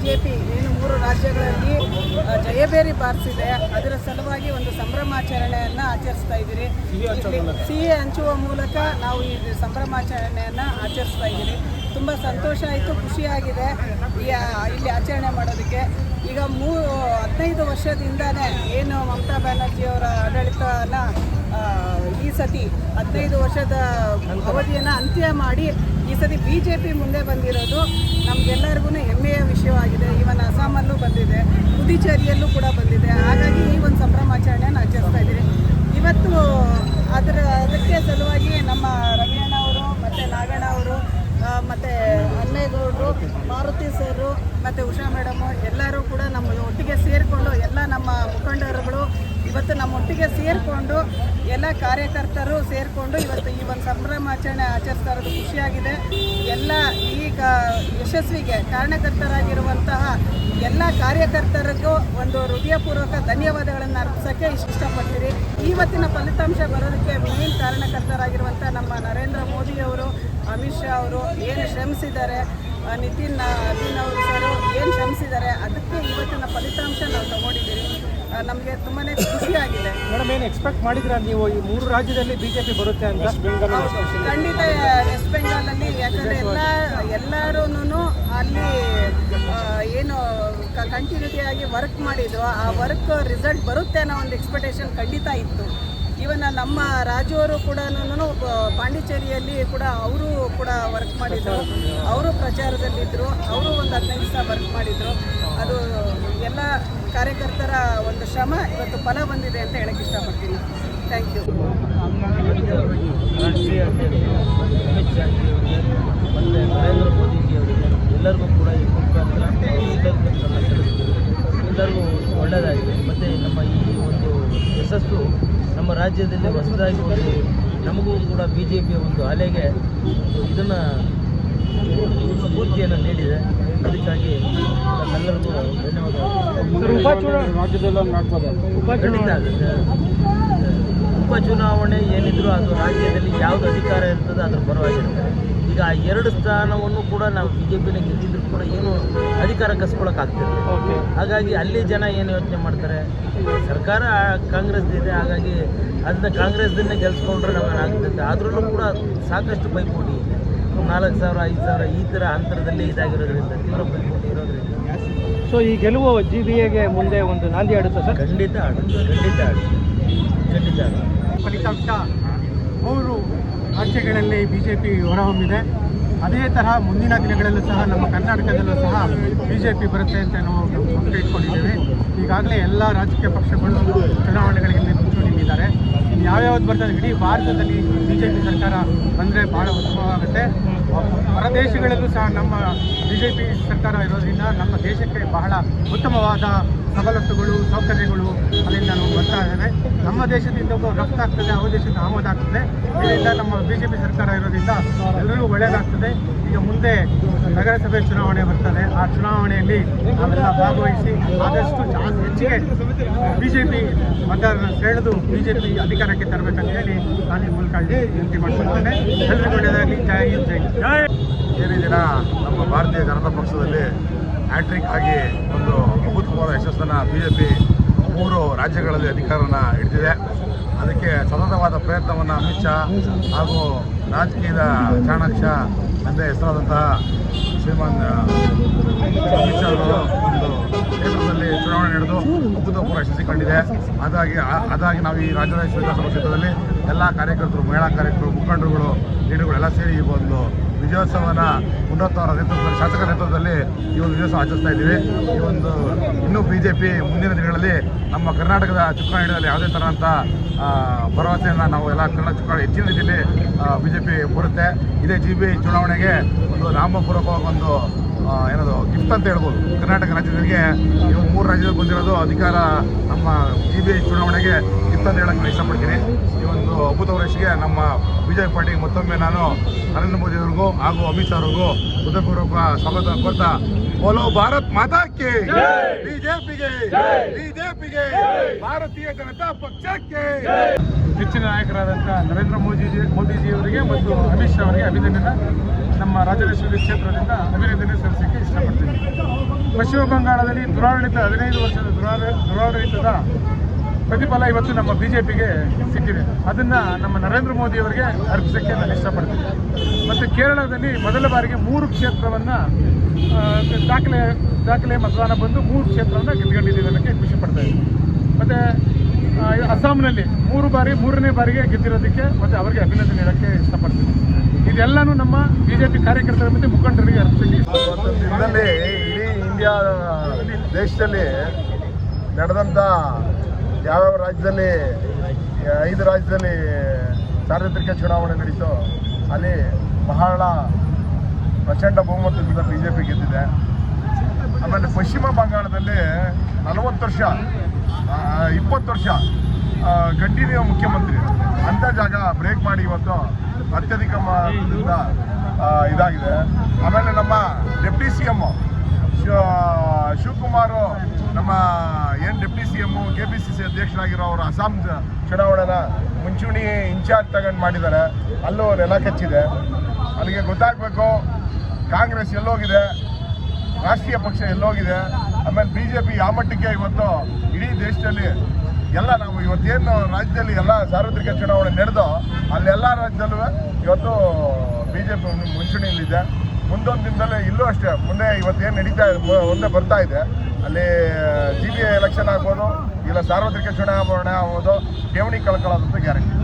BJP ಏನು 3 ರಾಜ್ಯಗಳಲ್ಲಿ ಜಯಬೇರಿ ಬಾರಿಸಿದೆ, ಅದರ ಸಲುವಾಗಿ ಒಂದು ಸಂಭ್ರಮಾಚರಣೆಯನ್ನು ಆಚರಿಸ್ತಾ ಇದ್ದೀರಿ. ಸಿಹಿ ಹಂಚುವ ಮೂಲಕ ನಾವು ಈ ಸಂಭ್ರಮಾಚರಣೆಯನ್ನು ಆಚರಿಸ್ತಾ ಇದ್ದೀರಿ. ತುಂಬ ಸಂತೋಷ ಆಯಿತು, ಖುಷಿಯಾಗಿದೆ ಇಲ್ಲಿ ಆಚರಣೆ ಮಾಡೋದಕ್ಕೆ. ಈಗ 15 ವರ್ಷದಿಂದನೇ ಏನು ಮಮತಾ ಬ್ಯಾನರ್ಜಿಯವರ ಆಡಳಿತನ ಈ ಸತಿ 15 ವರ್ಷದ ಅವಧಿಯನ್ನು ಅಂತ್ಯ ಮಾಡಿ ಈ ಸತಿ BJP ಮುಂದೆ ಬಂದಿರೋದು ನಮಗೆಲ್ಲರಿಗೂ ಹೆಮ್ಮೆಯ ವಿಷಯವಾಗಿದೆ. ಇವನ್ ಅಸ್ಸಾಮಲ್ಲೂ ಬಂದಿದೆ, ಪುದುಚೇರಿಯಲ್ಲೂ ಕೂಡ ಬಂದಿದೆ. ಹಾಗಾಗಿ ಈ ಒಂದು ಸಂಭ್ರಮಾಚರಣೆಯನ್ನು ಆಚರಿಸ್ತಾ ಇದ್ದೀರಿ. ಇವತ್ತು ಅದಕ್ಕೆ ಸಲುವಾಗಿ ನಮ್ಮ ರವಿಯಣ್ಣ ಅವರು ಮತ್ತು ನಾಗಣ್ಣ ಅವರು ಮತ್ತು ಅನ್ನೇಗೌಡರು, ಮಾರುತಿ ಸರು ಮತ್ತು ಉಷಾ ಮೇಡಮು ಎಲ್ಲರೂ ಕೂಡ ನಮ್ಮ ಒಟ್ಟಿಗೆ ಸೇರಿಕೊಂಡು, ಎಲ್ಲ ನಮ್ಮ ಮುಖಂಡರುಗಳು ಇವತ್ತು ನಮ್ಮ ಒಟ್ಟಿಗೆ ಸೇರಿಕೊಂಡು, ಎಲ್ಲ ಕಾರ್ಯಕರ್ತರು ಸೇರಿಕೊಂಡು ಇವತ್ತು ಈ ಒಂದು ಸಂಭ್ರಮಾಚರಣೆ ಆಚರಿಸ್ತಾ ಇರೋದು ಖುಷಿಯಾಗಿದೆ. ಎಲ್ಲ ಈಗ ಯಶಸ್ವಿಗೆ ಕಾರಣಕರ್ತರಾಗಿರುವಂತಹ ಎಲ್ಲ ಕಾರ್ಯಕರ್ತರಿಗೂ ಒಂದು ಹೃದಯಪೂರ್ವಕ ಧನ್ಯವಾದಗಳನ್ನು ಅರ್ಪಿಸೋಕ್ಕೆ ಇಷ್ಟಪಡ್ತೀರಿ. ಇವತ್ತಿನ ಫಲಿತಾಂಶ ಬರೋದಕ್ಕೆ ಮೇನ್ ಕಾರಣಕರ್ತರಾಗಿರುವಂಥ ನಮ್ಮ ನರೇಂದ್ರ ಮೋದಿಯವರು, ಅಮಿತ್ ಶಾ ಅವರು ಏನು ಶ್ರಮಿಸಿದ್ದಾರೆ, ನಿತಿನ್ ಅವರು ಸರ್ ಏನು ಶ್ರಮಿಸಿದ್ದಾರೆ, ಅದಕ್ಕೆ ಇವತ್ತಿನ ಫಲಿತಾಂಶ ನಾವು ತಗೊಂಡಿದ್ದೀರಿ. ನಮಗೆ ತುಂಬಾ ಖುಷಿಯಾಗಿದೆ. ಮೇಡಮ್, ಏನು ಎಕ್ಸ್ಪೆಕ್ಟ್ ಮಾಡಿದ್ರೆ ನೀವು ಈ 3 ರಾಜ್ಯದಲ್ಲಿ BJP ಬರುತ್ತೆ ಅಂತ? ಖಂಡಿತ ವೆಸ್ಟ್ ಬೆಂಗಾಲಲ್ಲಿ, ಯಾಕಂದರೆ ಎಲ್ಲರೂ ಅಲ್ಲಿ ಏನು ಕಂಟಿನ್ಯೂಟಿಯಾಗಿ ವರ್ಕ್ ಮಾಡಿದ್ರು, ಆ ವರ್ಕ್ ರಿಸಲ್ಟ್ ಬರುತ್ತೆ ಅನ್ನೋ ಒಂದು ಎಕ್ಸ್ಪೆಕ್ಟೇಷನ್ ಖಂಡಿತ ಇತ್ತು. ಇವನ್ನ ನಮ್ಮ ರಾಜುವರು ಕೂಡ ಪಾಂಡಿಚೇರಿಯಲ್ಲಿ ಕೂಡ ಅವರು ಕೂಡ ವರ್ಕ್ ಮಾಡಿದರು, ಅವರು ಪ್ರಚಾರದಲ್ಲಿದ್ದರು, ಅವರು ಒಂದು 15 ದಿವಸ ವರ್ಕ್ ಮಾಡಿದರು. ಅದು ಎಲ್ಲ ಕಾರ್ಯಕರ್ತರ ಒಂದು ಶ್ರಮ ಇವತ್ತು ಫಲ ಬಂದಿದೆ ಅಂತ ಹೇಳಕ್ಕೆ ಇಷ್ಟಪಡ್ತೀನಿ. Thank you. ರಾಷ್ಟ್ರೀಯ ಅಧ್ಯಕ್ಷ ಅಮಿತ್ ಶಾ ಜಿಯವರಿಗೆ ಮತ್ತು ನರೇಂದ್ರ ಮೋದಿಜಿಯವರಿಗೆ ಎಲ್ಲರಿಗೂ ಕೂಡ ಈ ಎಲ್ಲರಿಗೂ ಒಳ್ಳೆಯದಾಗಿದೆ. ಮತ್ತು ನಮ್ಮ ಈ ಒಂದು ಯಶಸ್ಸು ನಮ್ಮ ರಾಜ್ಯದಲ್ಲಿ ಹೊಸದಾಗಿ ಒಂದು ನಮಗೂ ಕೂಡ BJPಯ ಒಂದು ಅಲೆಗೆ ಇದನ್ನು ಸ್ಫೂರ್ತಿಯನ್ನು ನೀಡಿದೆ. ಅದಕ್ಕಾಗಿ ನಮ್ಮೆಲ್ಲರಿಗೂ ಧನ್ಯವಾದ. ಉಪಚುನಾವಣೆ ಏನಿದ್ರು ಅದು ರಾಜ್ಯದಲ್ಲಿ ಯಾವುದು ಅಧಿಕಾರ ಇರ್ತದೆ ಅದರ ಪರವಾಗಿರುತ್ತೆ. ಈಗ ಆ 2 ಸ್ಥಾನವನ್ನು ಕೂಡ ನಾವು BJPನ ಗೆದ್ದಿದ್ರು ಕೂಡ ಏನು ಅಧಿಕಾರ ಕಸ್ಕೊಳ್ಳೋಕ್ಕಾಗ್ತಿರಲಿಲ್ಲ. ಹಾಗಾಗಿ ಅಲ್ಲಿ ಜನ ಏನು ಯೋಚನೆ ಮಾಡ್ತಾರೆ, ಸರ್ಕಾರ ಕಾಂಗ್ರೆಸ್ದಿದೆ, ಹಾಗಾಗಿ ಅದನ್ನ ಕಾಂಗ್ರೆಸ್ದನ್ನೇ ಗೆಲ್ಸ್ಕೊಂಡ್ರೆ ನಮಗೆ ಆಗ್ತದೆ. ಆದ್ರೂ ಕೂಡ ಸಾಕಷ್ಟು ಪೈಪೋಟಿ ಇದೆ. 4,000 5,000 ಈ ಥರ ಅಂತರದಲ್ಲಿ ಇದಾಗಿರೋದ್ರಿಂದ, ತೀವ್ರ ಪೈಪೋಟಿ ಇರೋದ್ರಿಂದ ಸೊ ಈ ಗೆಲುವು GBAಗೆ ಮುಂದೆ ಒಂದು ನಾಂದಿ ಆಡುತ್ತೆ ಸರ್? ಖಂಡಿತ ಆಡುತ್ತೆ. ಫಲಿತಾಂಶ 3 ರಾಜ್ಯಗಳಲ್ಲಿ BJP ಹೊರಹೊಮ್ಮಿದೆ. ಅದೇ ತರಹ ಮುಂದಿನ ದಿನಗಳಲ್ಲೂ ಸಹ ನಮ್ಮ ಕರ್ನಾಟಕದಲ್ಲೂ ಸಹ BJP ಬರುತ್ತೆ ಅಂತ ನಾವು ನಂಬಿಕೆ ಇಟ್ಕೊಂಡಿದ್ದೇವೆ. ಈಗಾಗಲೇ ಎಲ್ಲ ರಾಜಕೀಯ ಪಕ್ಷಗಳು ಚುನಾವಣೆಗಳಿಗೆ ಮುಂಚೂಣಿಯಲ್ಲಿದ್ದಾರೆ. ಯಾವ್ಯಾವ್ದು ಬರ್ತದೆ, ಇಡೀ ಭಾರತದಲ್ಲಿ BJP ಸರ್ಕಾರ ಬಂದರೆ ಭಾಳ ಉತ್ತಮವಾಗುತ್ತೆ. ಹೊರ ದೇಶಗಳಲ್ಲೂ ಸಹ ನಮ್ಮ BJP ಸರ್ಕಾರ ಇರೋದ್ರಿಂದ ನಮ್ಮ ದೇಶಕ್ಕೆ ಬಹಳ ಉತ್ತಮವಾದ ಸವಲತ್ತುಗಳು, ಸೌಕರ್ಯಗಳು ಅಲ್ಲಿಂದ ನಾವು ಬರ್ತಾ ಇದ್ದೇವೆ. ನಮ್ಮ ದೇಶದಿಂದ ರಫ್ತಾಗ್ತದೆ, ಯಾವ ದೇಶದಿಂದ ಆಮದಾಗ್ತದೆ. ಇದರಿಂದ ನಮ್ಮ BJP ಸರ್ಕಾರ ಇರೋದ್ರಿಂದ ಎಲ್ಲರಿಗೂ ಒಳ್ಳೆಯದಾಗ್ತದೆ. ಈಗ ಮುಂದೆ ನಗರಸಭೆ ಚುನಾವಣೆ ಬರ್ತದೆ. ಆ ಚುನಾವಣೆಯಲ್ಲಿ ನಾವೆಲ್ಲ ಭಾಗವಹಿಸಿ ಆದಷ್ಟು ಹೆಚ್ಚಿಗೆ BJP ಮತದಾರರನ್ನು ಸೆಳೆದು BJP ಅಧಿಕಾರಕ್ಕೆ ತರಬೇಕಂತ ಹೇಳಿ ನಾನು ಈ ಮೂಲಕ ವಿನಂತಿ ಮಾಡ್ಕೊಳ್ತೇನೆ. ಎಲ್ಲರಿಗೂ ಒಳ್ಳೆಯದಾಗಲಿ. ಜೈ ಹಿಂದ್, ಜೈ ಏನೇ ದಿನ ನಮ್ಮ ಭಾರತೀಯ ಜನತಾ ಪಕ್ಷದಲ್ಲಿ ಹ್ಯಾಟ್ರಿಕ್ ಆಗಿ ಒಂದು ಅಭೂತಪೂರ್ವ ಯಶಸ್ಸನ್ನು BJP 3 ರಾಜ್ಯಗಳಲ್ಲಿ ಅಧಿಕಾರನ ಹಿಡಿದಿದೆ. ಅದಕ್ಕೆ ಸತತವಾದ ಪ್ರಯತ್ನವನ್ನು ಅಮಿತ್ ಶಾ ಹಾಗೂ ರಾಜಕೀಯದ ಚಾಣಾಕ್ಷ ಅಂದರೆ ಹೆಸರಾದಂತಹ ಶ್ರೀಮಾನ್ ಅಮಿತ್ ಶಾ ಅವರು ಒಂದು ಕ್ಷೇತ್ರದಲ್ಲಿ ಚುನಾವಣೆ ನಡೆದು ಅಭೂತಪೂರ್ವ ಯಶಸ್ಸು ಕಂಡಿದೆ. ಅದಾಗಿ ನಾವು ಈ ರಾಜ್ಯದ ವಿಧಾನಸಭಾ ಕ್ಷೇತ್ರದಲ್ಲಿ ಎಲ್ಲ ಕಾರ್ಯಕರ್ತರು, ಮಹಿಳಾ ಕಾರ್ಯಕರ್ತರು, ಮುಖಂಡರುಗಳು, ಲೀಡರ್ಗಳು ಎಲ್ಲ ಸೇರಿ ಈ ಒಂದು ವಿಜಯೋತ್ಸವನ ಉನ್ನತವರ ನೇತೃತ್ವದಲ್ಲಿ, ಶಾಸಕರ ನೇತೃತ್ವದಲ್ಲಿ ಈ ಒಂದು ವಿಜಯೋತ್ಸವ ಆಚರಿಸ್ತಾ ಇದ್ದೀವಿ. ಈ ಒಂದು ಇನ್ನೂ BJP ಮುಂದಿನ ದಿನಗಳಲ್ಲಿ ನಮ್ಮ ಕರ್ನಾಟಕದ ಚುನಾವಣೆಯಲ್ಲಿ ಯಾವುದೇ ಥರದಂಥ ಭರವಸೆಯನ್ನು ನಾವು ಎಲ್ಲ ಕನ್ನಡ ಚುನಾವಣೆ ಹೆಚ್ಚಿನ ರೀತಿಯಲ್ಲಿ BJP ಬರುತ್ತೆ. ಇದೇ GBA ಚುನಾವಣೆಗೆ ಒಂದು ನಾಮಪೂರ್ವಕವಾಗಿ ಒಂದು ಏನದು ಗಿಫ್ಟ್ ಅಂತ ಹೇಳ್ಬೋದು. ಕರ್ನಾಟಕ ರಾಜ್ಯದವರಿಗೆ ಈ 3 ರಾಜ್ಯದಲ್ಲಿ ಬಂದಿರೋದು ಅಧಿಕಾರ ನಮ್ಮ GBA ಚುನಾವಣೆಗೆ ಗಿಫ್ಟ್ ಅಂತ ಹೇಳಕ್ಕೆ ಇಷ್ಟಪಡ್ತೀನಿ. ಈ ಒಂದು ಅಭೂತಪೂರ್ವ ಯಶಸ್ಸಿಗೆ ನಮ್ಮ BJP ಪಾರ್ಟಿಗೆ ಮತ್ತೊಮ್ಮೆ ನಾನು ನರೇಂದ್ರ ಮೋದಿ ಅವರಿಗೂ ಹಾಗೂ ಅಮಿತ್ ಶಾ ಅವರಿಗೂ ಹೃದಯಪೂರ್ವಕ ಸ್ವಾಗತ ಕೋರ್ತಾ ಬೋಲೋ ಭಾರತ್ ಮಾತಾ ಕಿ, BJPಗೆ, ಭಾರತೀಯ ಜನತಾ ಪಕ್ಷಕ್ಕೆ. ಹೆಚ್ಚಿನ ನಾಯಕರಾದಂಥ ನರೇಂದ್ರ ಮೋದಿಜಿಯವರಿಗೆ ಮತ್ತು ಅಮಿತ್ ಶಾ ಅವರಿಗೆ ಅಭಿನಂದನೆ. ನಮ್ಮ ರಾಜರಾಜೇಶ್ವರಿ ಕ್ಷೇತ್ರದಿಂದ ಅಭಿನಂದನೆ ಸಲ್ಲಿಸಲಿಕ್ಕೆ ಇಷ್ಟಪಡ್ತೀನಿ. ಪಶ್ಚಿಮ ಬಂಗಾಳದಲ್ಲಿ ದುರಾಡಳಿತ 15 ವರ್ಷದ ದುರಾಡಳಿತದ ಪ್ರತಿಫಲ ಇವತ್ತು ನಮ್ಮ BJPಗೆ ಸಿಕ್ಕಿದೆ. ಅದನ್ನು ನಮ್ಮ ನರೇಂದ್ರ ಮೋದಿಯವರಿಗೆ ಅರ್ಪಿಸೋಕ್ಕೆ ನಾನು ಇಷ್ಟಪಡ್ತೀನಿ. ಮತ್ತು ಕೇರಳದಲ್ಲಿ ಮೊದಲ ಬಾರಿಗೆ 3 ಕ್ಷೇತ್ರವನ್ನು ದಾಖಲೆ ಮತದಾನ ಬಂದು 3 ಕ್ಷೇತ್ರವನ್ನು ಗೆದ್ದುಕೊಂಡಿದ್ದೀವಿ ಅನ್ನೋಕ್ಕೆ ಖುಷಿ ಪಡ್ತಾ ಇದ್ದೀನಿ. ಮತ್ತು ಅಸ್ಸಾಂನಲ್ಲಿ 3ನೇ ಬಾರಿಗೆ ಗೆದ್ದಿರೋದಕ್ಕೆ ಮತ್ತು ಅವರಿಗೆ ಅಭಿನಂದನೆ ಹೇಳೋಕ್ಕೆ ಇಷ್ಟಪಡ್ತೀನಿ. ಇದೆಲ್ಲನೂ ನಮ್ಮ BJP ಕಾರ್ಯಕರ್ತರ ಮತ್ತು ಮುಖಂಡರಿಗೆ ಅರ್ಪಿಸೋಕ್ಕೆ ಇವತ್ತಿನ ದಿನದಲ್ಲಿ ಇಡೀ ಇಂಡಿಯಾ ದೇಶದಲ್ಲಿ ನಡೆದಂಥ ಯಾವ್ಯಾವ ರಾಜ್ಯದಲ್ಲಿ 5 ರಾಜ್ಯದಲ್ಲಿ ಸಾರ್ವತ್ರಿಕ ಚುನಾವಣೆ ನಡೀತೋ ಅಲ್ಲಿ ಬಹಳ ಪ್ರಚಂಡ ಬಹುಮತದಿಂದ BJP ಗೆದ್ದಿದೆ. ಆಮೇಲೆ ಪಶ್ಚಿಮ ಬಂಗಾಳದಲ್ಲಿ 40 ವರ್ಷ 20 ವರ್ಷ ಕಂಟಿನ್ಯೂ ಮುಖ್ಯಮಂತ್ರಿ ಅಂಥ ಜಾಗ ಬ್ರೇಕ್ ಮಾಡಿ ಇವತ್ತು ಅತ್ಯಧಿಕ ಮತದಿಂದ ಇದಾಗಿದೆ. ಆಮೇಲೆ ನಮ್ಮ ಡೆಪ್ಟಿ CM ಶಿವಕುಮಾರ್ ನಮ್ಮ ಏನು ಡೆಪ್ಟಿ CM KPCC ಅಧ್ಯಕ್ಷರಾಗಿರೋ ಅವರು ಅಸ್ಸಾಂ ಚುನಾವಣೆನ ಮುಂಚೂಣಿ ಇನ್ಚಾರ್ಜ್ ತಗೊಂಡು ಮಾಡಿದ್ದಾರೆ. ಅಲ್ಲೂ ನೆಲ ಕಚ್ಚಿದೆ. ಅಲ್ಲಿಗೆ ಗೊತ್ತಾಗಬೇಕು ಕಾಂಗ್ರೆಸ್ ಎಲ್ಲೋಗಿದೆ, ರಾಷ್ಟ್ರೀಯ ಪಕ್ಷ ಎಲ್ಲೋಗಿದೆ, ಆಮೇಲೆ BJP ಯಾವ ಮಟ್ಟಕ್ಕೆ ಇವತ್ತು ಇಡೀ ದೇಶದಲ್ಲಿ ಎಲ್ಲ ನಾವು ಇವತ್ತೇನು ರಾಜ್ಯದಲ್ಲಿ ಎಲ್ಲ ಸಾರ್ವತ್ರಿಕ ಚುನಾವಣೆ ನಡೆದೋ ಅಲ್ಲೆಲ್ಲ ರಾಜ್ಯದಲ್ಲೂ ಇವತ್ತು BJP ಮುಂಚೂಣಿಯಲ್ಲಿದೆ. ಮುಂದೊಂದು ದಿನದಲ್ಲೇ ಇಲ್ಲೂ ಅಷ್ಟೇ ಮುಂದೆ ಇವತ್ತೇನು ನಡೀತಾ ಮುಂದೆ ಬರ್ತಾ ಇದೆ ಅಲ್ಲಿ GBA ಎಲೆಕ್ಷನ್ ಆಗ್ಬೋದು, ಇಲ್ಲ ಸಾರ್ವತ್ರಿಕ ಚುನಾವಣೆ ಆಗ್ಬೋದು, ಠೇವಣಿ ಕಳ್ಕೊಳ್ಳೋದಂತ ಗ್ಯಾರಂಟಿ.